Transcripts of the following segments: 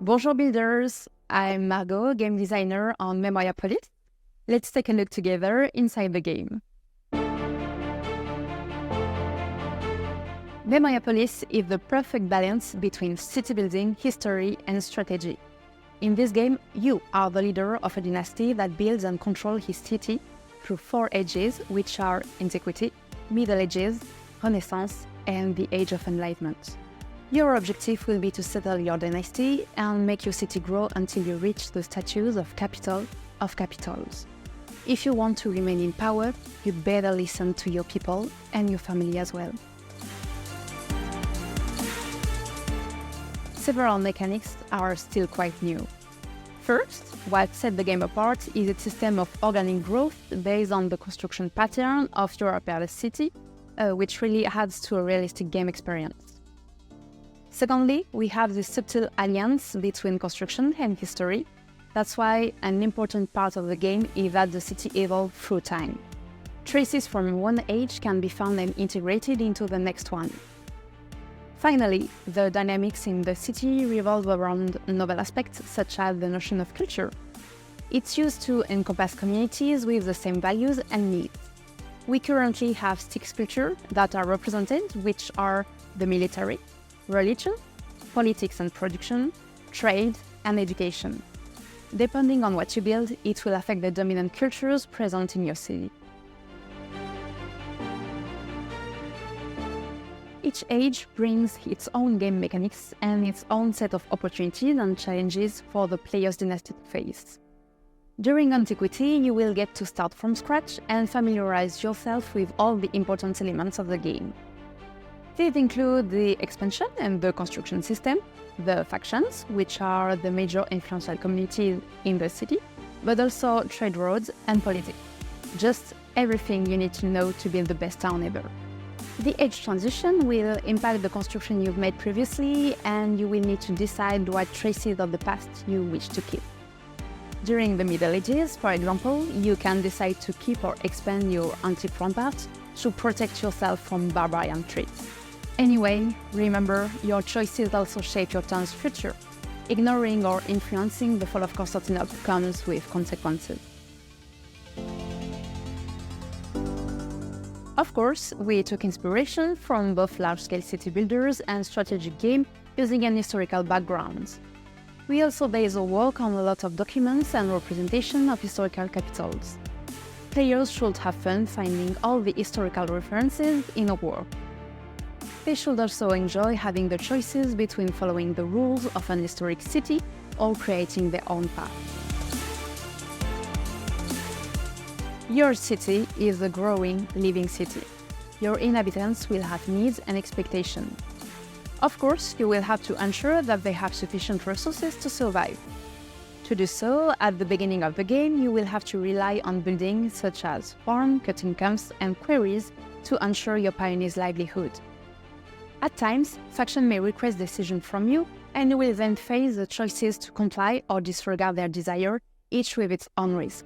Bonjour builders, I'm Margot, game designer on Memoriapolis. Let's take a look together inside the game. Memoriapolis is the perfect balance between city building, history, and strategy. In this game, you are the leader of a dynasty that builds and controls his city through 4 ages, which are Antiquity, Middle Ages, Renaissance, and the Age of Enlightenment. Your objective will be to settle your dynasty and make your city grow until you reach the status of capital of capitals. If you want to remain in power, you better listen to your people and your family as well. Several mechanics are still quite new. First, what sets the game apart is its system of organic growth based on the construction pattern of your palace city, which really adds to a realistic game experience. Secondly, we have this subtle alliance between construction and history. That's why an important part of the game is that the city evolves through time. Traces from one age can be found and integrated into the next one. Finally, the dynamics in the city revolve around novel aspects such as the notion of culture. It's used to encompass communities with the same values and needs. We currently have 6 cultures that are represented, which are the military, religion, politics and production, trade, and education. Depending on what you build, it will affect the dominant cultures present in your city. Each age brings its own game mechanics and its own set of opportunities and challenges for the player's dynasty to face. During Antiquity, you will get to start from scratch and familiarize yourself with all the important elements of the game. These include the expansion and the construction system, the factions, which are the major influential communities in the city, but also trade roads and politics. Just everything you need to know to build the best town ever. The age transition will impact the construction you've made previously, and you will need to decide what traces of the past you wish to keep. During the Middle Ages, for example, you can decide to keep or expand your antique ramparts to protect yourself from barbarian threats. Anyway, remember, your choices also shape your town's future. Ignoring or influencing the fall of Constantinople comes with consequences. Of course, we took inspiration from both large-scale city builders and strategic games using an historical background. We also base our work on a lot of documents and representation of historical capitals. Players should have fun finding all the historical references in our work. They should also enjoy having the choices between following the rules of an historic city or creating their own path. Your city is a growing, living city. Your inhabitants will have needs and expectations. Of course, you will have to ensure that they have sufficient resources to survive. To do so, at the beginning of the game, you will have to rely on buildings such as farm, cutting camps, and quarries to ensure your pioneers' livelihood. At times, factions may request decisions from you, and you will then face the choices to comply or disregard their desire, each with its own risk.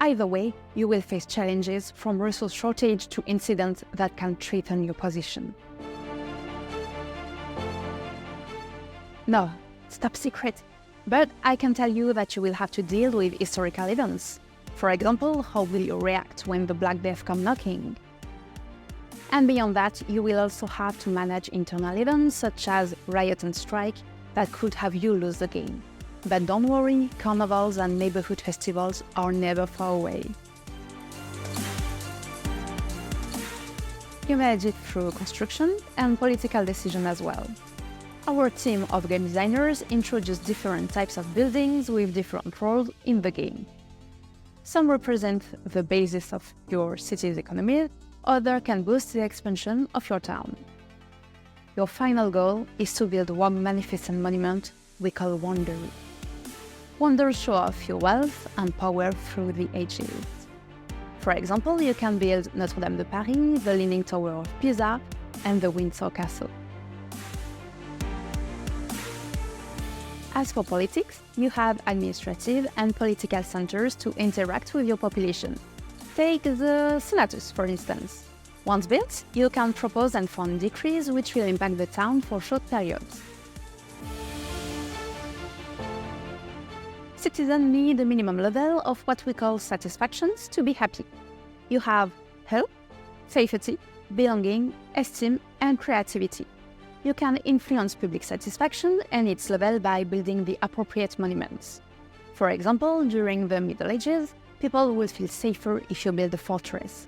Either way, you will face challenges from resource shortage to incidents that can threaten your position. No, it's top secret. But I can tell you that you will have to deal with historical events. For example, how will you react when the Black Death come knocking? And beyond that, you will also have to manage internal events such as riot and strike that could have you lose the game. But don't worry, carnivals and neighborhood festivals are never far away. You manage it through construction and political decision as well. Our team of game designers introduce different types of buildings with different roles in the game. Some represent the basis of your city's economy, others can boost the expansion of your town. Your final goal is to build one magnificent monument we call Wonder. Wonders show off your wealth and power through the ages. For example, you can build Notre Dame de Paris, the Leaning Tower of Pisa, and the Windsor Castle. As for politics, you have administrative and political centers to interact with your population. Take the Senatus, for instance. Once built, you can propose and fund decrees which will impact the town for short periods. citizens need a minimum level of what we call satisfactions to be happy. You have health, safety, belonging, esteem, and creativity. You can influence public satisfaction and its level by building the appropriate monuments. For example, during the Middle Ages, people would feel safer if you build a fortress.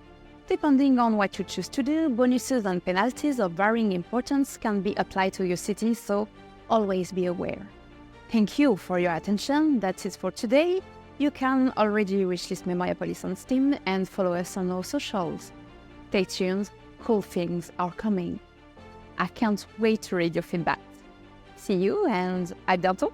Depending on what you choose to do, bonuses and penalties of varying importance can be applied to your city, so always be aware. Thank you for your attention. That's it for today. You can already wishlist Memoriapolis on Steam and follow us on our socials. Stay tuned, cool things are coming. I can't wait to read your feedback. See you and à bientôt!